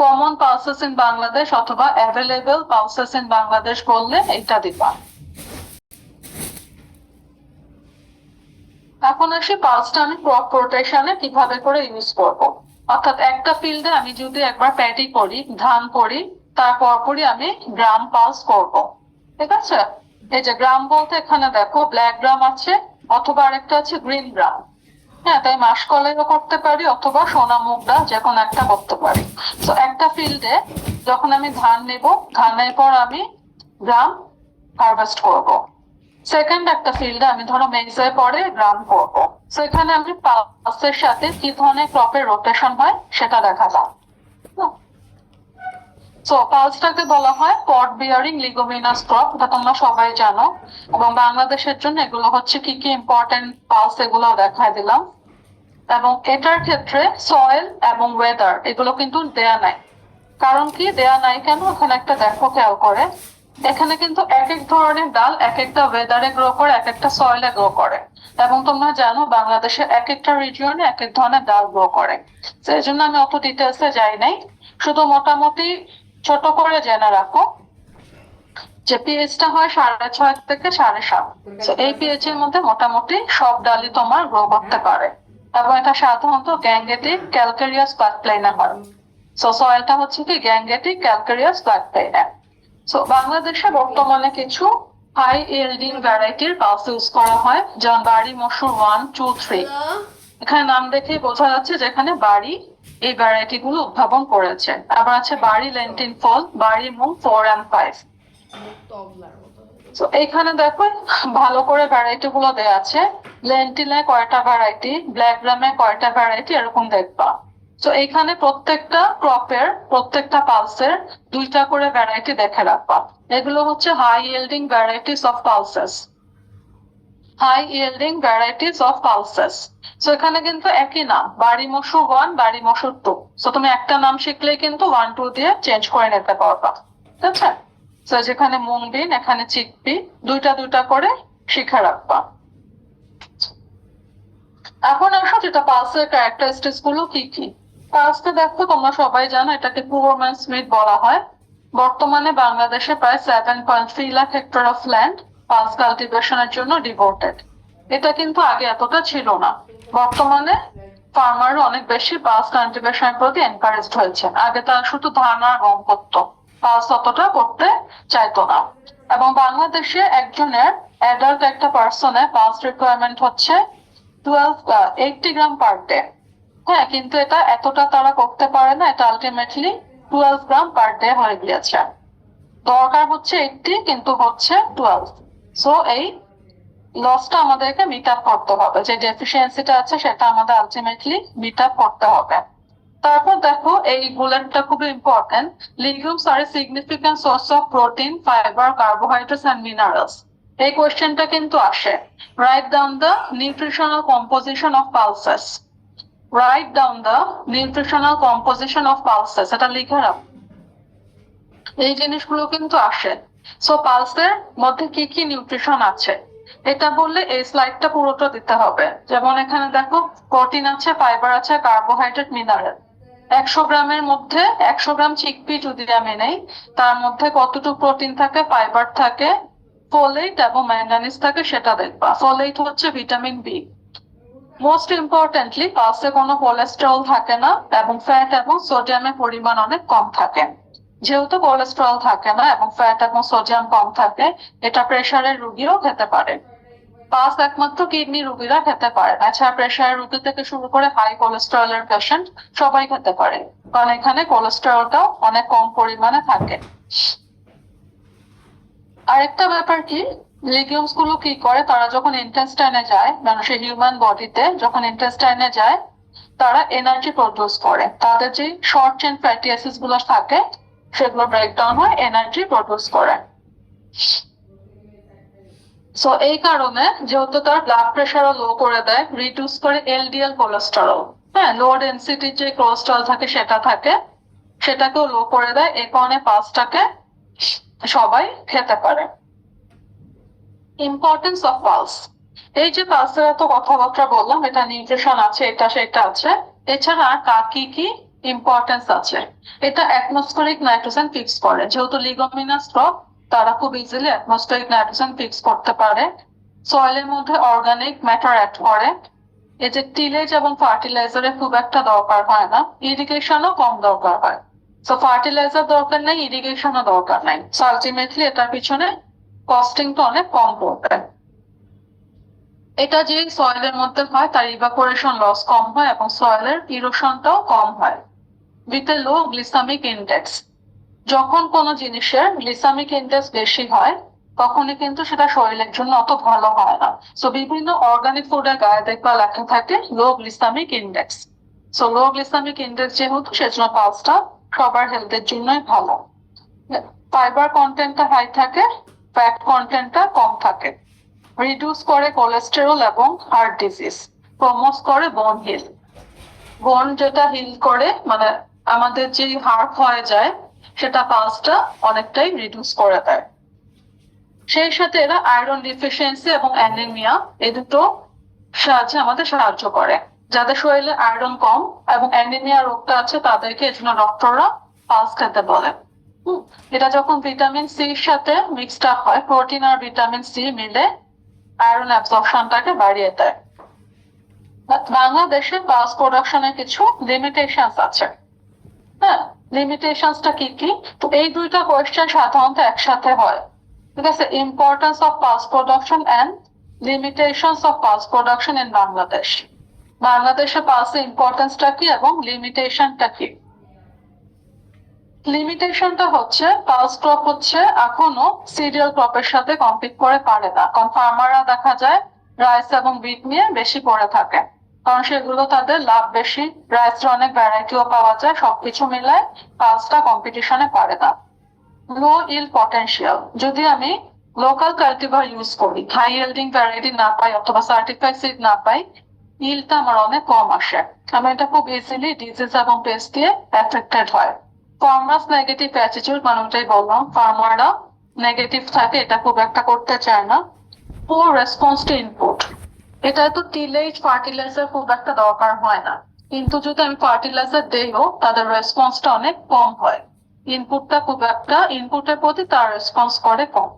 Common pulses in Bangladesh অথবা অ্যাভেলেবল পালসেস ইন বাংলাদেশ বললে এইটা দিবা। এখন আসি পালসটা আমি ক্রপ রোটেশনে কিভাবে করে ইউজ করব। অর্থাৎ একটা ফিল্ডে আমি যদি একবার প্যাডি করি, ধান করি, তারপরই আমি গ্রাম পালস করব। ঠিক আছে, এই যে গ্রাম বলতে এখানে দেখো ব্ল্যাক গ্রাম আছে অথবা আরেকটা আছে গ্রিন গ্রাম। হ্যাঁ, তাই মাসকলাইও করতে পারি অথবা সোনা মুগ ডাল যে কোনো একটা করতে পারি। তো একটা ফিল্ডে যখন আমি ধান নেব, ধানের পর আমি গ্রাম হারভেস্ট করব। সেকেন্ড একটা ফিল্ডে আমি ধরো মেজে পরে গ্রাম করব। সেখানে আমি পালসের সাথে কি ধরনের ক্রপের রোটেশন হয় সেটা দেখালাম। সো পালসটাকে বলা হয় পট বিয়ারিং লিগুমিনাস ক্রপ, এটা তোমরা সবাই জানো। এবং বাংলাদেশের জন্য এগুলো হচ্ছে কি কি ইম্পর্টেন্ট পালস, এগুলো দেখায় দিলাম। এবং এটার ক্ষেত্রে সয়েল এবং ওয়েদার এগুলো কিন্তু দেয়া নাই। কারণ কি দেয়া নাই কেন, ওখানে একটা দেখো খেয়াল করে, এখানে কিন্তু এক এক ধরনের ডাল এক একটা ওয়েদারে গ্রো করে, এক একটা সয়েলে গ্রো করে। এবং তোমরা জানো বাংলাদেশের এক একটা রিজিয়নে এক এক ধরনের ডাল গ্রো করে। সেই জন্য আমি অত ডিটেলসে যাই নাই, শুধু মোটামুটি ছোট করে জেনে রাখো যে পিএইচটা হয় 6.5 থেকে 7.5। এই পিএইচ এর মধ্যে মোটামুটি সব ডালই তোমার গ্রো করতে পারে। এবং এটা সাধারণত গ্যাঙ্গেটিক ক্যালকেরিয়াস ফ্ল্যাট প্লেনে হয়। সো সয়েলটা হচ্ছে কি গ্যাঙ্গেটিক ক্যালকেরিয়াস ফ্ল্যাট প্লেনে। সো বাংলাদেশে বর্তমানে কিছু হাই ইয়েল্ডিং ভ্যারাইটির পালস ইউজ করা হয়, যেমন বাড়ি মসুর 1, 2, 3। এখানে নাম দেখেই বোঝা যাচ্ছে যেখানে বাড়ি এই ভ্যারাইটি গুলো উদ্ভাবন করেছে। আবার আছে বাড়ি লেন্টিন ফল, বাড়ি মুগ 4 and 5। তো এইখানে দেখো ভালো করে ভ্যারাইটি গুলো দেওয়া আছে, লেন্টিলে কয়টা ভ্যারাইটি, ব্ল্যাক গ্রামে কয়টা ভ্যারাইটি, এরকম দেখবা। তো এইখানে প্রত্যেকটা ক্রপের প্রত্যেকটা পালসের 2টা করে ভ্যারাইটি দেখে রাখবা। এগুলো হচ্ছে high yielding varieties of pulses, high yielding varieties of pulses. So এখানে কিন্তু একই নাম, বাড়ি মসুর 1, বাড়ি মসুর 2। সো তুমি একটা নাম শিখলেই কিন্তু 1, 2 দিয়ে চেঞ্জ করে নিতে পারবা, ঠিক আছে? সো যেখানে মুনবিন এখানে চিকপি, 2টা করে শিখে রাখবা। এখন আসো যেটা পালসের ক্যারেক্টারিস্টিক্স গুলো কি কি। পালসকে দেখো তোমরা সবাই জানো এটাকে পুয়ার ম্যান স্মিথ বলা হয়। বর্তমানে বাংলাদেশে প্রায় 7.3 lakh hectare of land pulse কাল্টিভেশনের জন্য ডিভোটেড। এটা কিন্তু আগে এতটা ছিল না। বর্তমানে ফার্মাররা অনেক বেশি পালস কাল্টিভেশনের প্রতি এনকারেজড হয়েছে। আগে তারা শুধু ধান আর গম করতো, পালস অতটা করতে চাইতো না। এবং বাংলাদেশে একজনের অ্যাডাল্ট একটা পার্সনের পালস রিকোয়ারমেন্ট হচ্ছে 80 গ্রাম পার ডে। হ্যাঁ, কিন্তু এটা এতটা তারা করতে পারে না, এটা আলটিমেটলি 12 গ্রাম পার ডে হয়ে গিয়েছে। দরকার হচ্ছে 80 কিন্তু হচ্ছে 12। সো এই লসটা আমাদেরকে মিট আপ করতে হবে, যে ডেফিসিয়েন্সিটা আছে সেটা আমাদের আলটিমেটলি মিট আপ করতে হবে। তারপর দেখো এই বুলেটটা খুবই ইম্পর্টেন্ট, লিগুমস আর a significant source of protein, fiber, carbohydrates and minerals. এই কোয়েশ্চেনটা কিন্তু আসে, write down the nutritional composition of pulses, write down the nutritional composition of pulses, এটা লিখে রাখ। এই জিনিসগুলো কিন্তু আসে। সো পালসের মধ্যে কি কি নিউট্রিশন আছে এটা বললে এই স্লাইডটা পুরোটা দিতে হবে। যেমন এখানে দেখো প্রোটিন আছে, ফাইবার আছে, কার্বোহাইড্রেট, মিনারেল। 100 গ্রামের মধ্যে 100 গ্রাম চিকপি যদি আমি নেই, তার মধ্যে কতটুকু প্রোটিন থাকে, ফাইবার থাকে, ফোলেট এবং ম্যাঙ্গানিজ থাকে সেটা দেখবা। ফোলেট হচ্ছে ভিটামিন বি। মোস্ট ইম্পর্টেন্টলি পালসে কোনো কোলেস্টেরল থাকে না এবং ফ্যাট এবং সোডিয়ামের পরিমাণ অনেক কম থাকে। যেহেতু কোলেস্টেরল থাকে না এবং ফ্যাট এবং সোডিয়াম কম থাকে, এটা প্রেশারের রোগীও খেতে পারে। পালস একমাত্র কিডনি রোগীরা খেতে পারে, এছাড়া প্রেশারের রোগী থেকে শুরু করে হাই কোলেস্টেরলের পেশেন্ট সবাই খেতে পারে, কারণ এখানে কোলেস্টেরলটাও অনেক কম পরিমাণে থাকে। আরেকটা ব্যাপার কি, লিগিউমস গুলো কি করে, তারা যখন ইন্টেস্টাইনে যায়, মানুষের হিউম্যান বডিতে যখন ইন্টেস্টাইনে যায়, তারা এনার্জি প্রডিউস করে। তাদের যে শর্ট চেইন ফ্যাটি অ্যাসিডস গুলো থাকে সেগুলো ব্রেকডাউন হয়, এনার্জি প্রডিউস করে। সো এই কারণে যেহেতু তার ব্লাড প্রেশারও লো করে দেয়, রিডিউস করে এলডিএল কোলেস্টেরল, হ্যাঁ লো ডেন্সিটির যে কোলেস্টেরল থাকে সেটা থাকে, সেটাকেও লো করে দেয়। এই কারণে পালসটাকে সবাই খেতে পারে। ইম্পর্টেন্স অফ পালস, এই যে পালসের এত কথাবার্তা বললাম, এটা নিউট্রিশন আছে, এটা সেটা আছে, এছাড়া আর কি কি ইম্পর্টেন্স আছে। এটা অ্যাটমসফেরিক নাইট্রোজেন ফিক্স করে, যেহেতু লিগমিনাস ক্রপ তারা খুব ইজিলি অ্যাটমসফেরিক নাইট্রোজেন ফিক্স করতে পারে। সয়েলের মধ্যে অর্গানিক ম্যাটার অ্যাড করে। এই যে টিলেজ এবং ফার্টিলাইজারের খুব একটা দরকার হয় না, ইরিগেশনও কম দরকার হয়। সো ফার্টিলাইজার দরকার নাই, ইরিগেশনও দরকার নাই। সো আলটিমেটলি এটার পিছনে কস্টিংটা অনেক কম পড়বে। এটা যে সয়েলের মধ্যে হয় তার ইভাপোরেশন লস কম হয় এবং সয়েলের ইরোশনটাও কম হয়। With a low glycemic index. যখন কোনো জিনিসের গ্লিসামিক ইন্ডেক্স বেশি হয় তখনই কিন্তু সেটা শরীরের জন্য অত ভালো হয় না। সো বিভিন্ন অর্গানিক ফুডের গায়ে দেখবা লেখা থাকে লো গ্লিসামিক ইন্ডেক্স। সো লো গ্লিসামিক ইন্ডেক্স যেহেতু সেজন্য পালসটা সবার হেলথের জন্যই ভালো। ফাইবার কন্টেন্টটা হাই থাকে, ফ্যাট কন্টেন্টটা কম থাকে। রিডিউস করে কোলেস্টেরল এবং হার্ট ডিজিজ। প্রমোট করে বোন হিল। বোন যেটা হিল করে মানে আমাদের যে হাড় ক্ষয়ে যায় সেটা পালসটা অনেকটাই রিডিউস করে দেয়। সেই সাথে এরা আয়রন ডিফিসিয়েন্সি এবং অ্যানিমিয়া এই দুটো সাহায্যে আমাদের সাহায্য করে। যাদের শরীরে আয়রন কম এবং অ্যানিমিয়া রোগটা আছে তাদেরকে এজন্য ডক্টররা পালস খেতে বলে। এটা যখন ভিটামিন সির সাথে মিক্সড আপ হয়, প্রোটিন আর ভিটামিন সি মিলে আয়রন অ্যাবজর্পশনটাকে বাড়িয়ে দেয়। বাংলাদেশে পালস প্রোডাকশনের কিছু লিমিটেশনস আছে। হ্যাঁ, লিমিটেশনসটা কি কি? তো এই দুইটা কোয়েশ্চেন সাধারণত একসাথে হয়। ঠিক আছে, importance of pulse production and limitations of pulse production in Bangladesh. বাংলাদেশে পালসের ইম্পর্টেন্সটা কি এবং লিমিটেশনটা কি? লিমিটেশনটা হচ্ছে পালস ক্রপ হচ্ছে এখনো সিরিয়াল ক্রপের সাথে কম্পিট করে পারে না, কারণ ফার্মাররা দেখা যায় রাইস এবং বিট নিয়ে বেশি পড়ে থাকে, কারণ সেগুলো তাদের লাভ বেশি, রাইসের অনেক ভ্যারাইটিও পাওয়া যায়, সবকিছু মিলায় পালসটা কম্পিটিশনে পারে না। লো ইল পটেনশিয়াল, যদি আমি লোকাল কাল্টিভার ইউজ করি, হাই ইল্ডিং ভ্যারাইটি না পাই অথবা সার্টিফাইড সিড না পাই, ইলটা আমার অনেক কম আসে। আমি এটা খুব ইজিলি ডিজিজ এবং পেস্ট দিয়ে এফেক্টেড হয়। ফার্মার্স নেগেটিভ অ্যাটিটিউড, মানে ওটাই বললাম, ফার্মাররা নেগেটিভ থাকে, এটা খুব একটা করতে চায় না। পুয়ার রেসপন্স টু ইনপুট, এটা তো টিলেজ ফার্টিলাইজার খুব একটা দরকার হয় না, কিন্তু যদি আমি ফার্টিলাইজার দেইও তাদের রেসপন্সটা অনেক কম হয়। ইনপুটটা খুব একটা, ইনপুটের প্রতি তার রেসপন্স করে কম।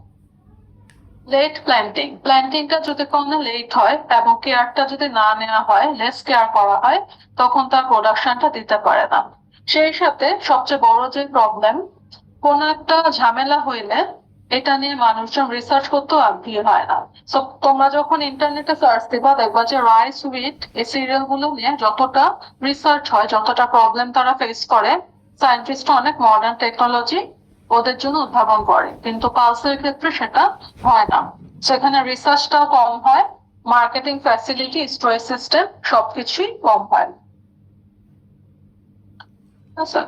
লেট প্ল্যান্টিং, প্ল্যান্টিংটা যদি কোনো লেট হয় এবং কেয়ারটা যদি না নেওয়া হয়, লেস কেয়ার করা হয়, তখন তার প্রোডাকশনটা দিতে পারে না। সেই সাথে সবচেয়ে বড় যে প্রবলেম, কোন একটা ঝামেলা হইলে এটা নিয়ে মানুষজন রিসার্চ করতেও আগ্রহী হয় না। সো তোমরা যখন ইন্টারনেটে সার্চ দিবা দেখবা যে রাইস হুইট এই সিরিয়াল গুলো নিয়ে যতটা রিসার্চ হয়, যতটা প্রবলেম তারা ফেস করে, সায়েন্টিস্ট অনেক মডার্ন টেকনোলজি ওদের জন্য উদ্ভাবন করে, কিন্তু পালসের ক্ষেত্রে সেটা হয় না। সেখানে রিসার্চটাও কম হয়, মার্কেটিং ফ্যাসিলিটি, স্টোরেজ সিস্টেম সবকিছুই কম হয়। আচ্ছা,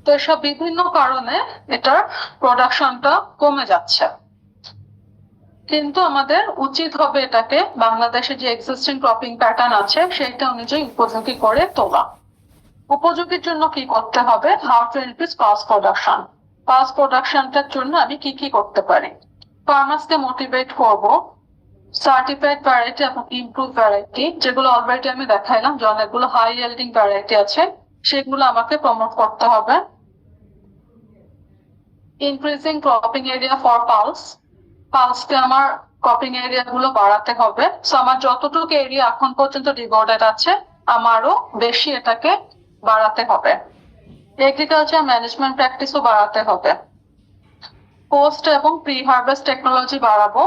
তো এসব বিভিন্ন কারণে এটার প্রোডাকশনটা কমে যাচ্ছে। কিন্তু আমাদের উচিত হবে এটাকে বাংলাদেশে যে এক্সিস্টিং ক্রপিং প্যাটার্ন আছে সেটা অনুযায়ী উপযোগী করে তোলা। উপযোগীর জন্য কি করতে হবে? How to increase pulse production. Pulse প্রোডাকশনটার জন্য আমি কি কি করতে পারি? ফার্মার্সকে মোটিভেট করব, সার্টিফাইড ভ্যারাইটি এবং ইমপ্রুভ ভ্যারাইটি, যেগুলো অলরেডি আমি দেখাইলাম যে অনেকগুলো হাই ইয়েল্ডিং ভ্যারাইটি আছে, সেগুলো আমাকে প্রমোট করতে হবে। Increasing cropping area for pulse, পালসকে আমার ক্রপিং এরিয়া গুলো বাড়াতে হবে। সো আমার যতটুকু এরিয়া এখন পর্যন্ত ডিভোটেড আছে আমারও বেশি এটাকে বাড়াতে হবে। এগ্রিকালচার ম্যানেজমেন্ট প্র্যাকটিসও বাড়াতে হবে। পোস্ট এবং প্রি হারভেস্ট টেকনোলজি বাড়াবো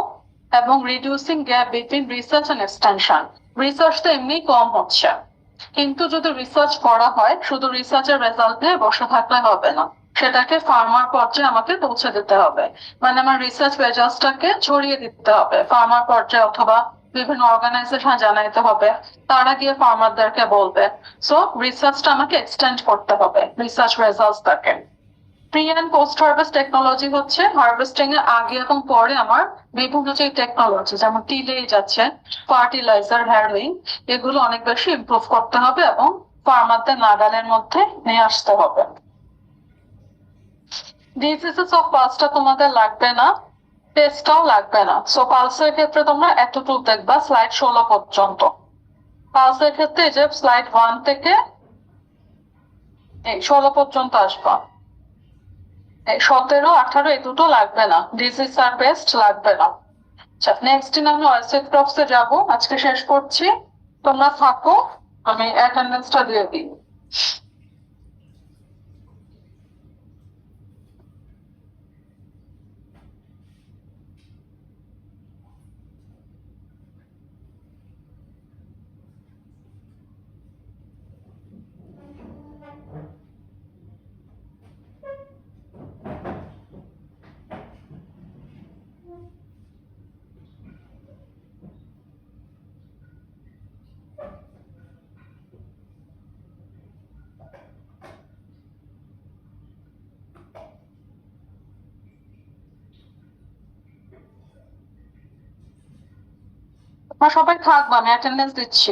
এবং reducing gap between research and extension. Research তো এমনি কম হচ্ছে, কিন্তু যদি রিসার্চ করা হয় শুধু রিসার্চের রেজাল্ট নিয়ে বসে থাকলে হবে না, সেটাকে ফার্মার পর্যায়ে আমাকে পৌঁছে দিতে হবে। মানে আমার রিসার্চ রেজাল্টটাকে ছড়িয়ে দিতে হবে ফার্মার পর্যায়ে, অথবা বিভিন্ন অর্গানাইজেশন জানাইতে হবে, তারা গিয়ে ফার্মারদেরকে বলবে। সো রিসার্চটা আমাকে এক্সটেন্ড করতে হবে, রিসার্চ রেজাল্টটাকে। Pre and post harvest technology হচ্ছে হারভেস্টিং এর আগে এবং পরে আমার বিভিন্ন যে টেকনোলজি, যেমন টিলেজ আছে, ফার্টিলাইজার, হ্যারোইং, এগুলো অনেক বেশি ইমপ্রুভ করতে হবে এবং ফার্মারদের নাগালের মধ্যে নিয়ে আসতে হবে। ডিজিজেস অফ পালসটা তোমাদের লাগবে না, টেস্টটাও লাগবে না। সো পালসের ক্ষেত্রে তোমরা এতটুকু দেখবা স্লাইড 16 পর্যন্ত। পালসের ক্ষেত্রে যে স্লাইড 1 থেকে 16 পর্যন্ত আসবা। 17, 18 এই দুটো লাগবে না, ডিজিজ আর পেস্ট লাগবে না। আচ্ছা, নেক্সট দিন আমি অয়েলসেড ক্রপসে যাবো, আজকে শেষ করছি, তোমরা থাকো, আমি অ্যাটেন্ডেন্সটা দিয়ে দিই। সবাই থাকবা, আমি অ্যাটেন্ডেন্স দিচ্ছি।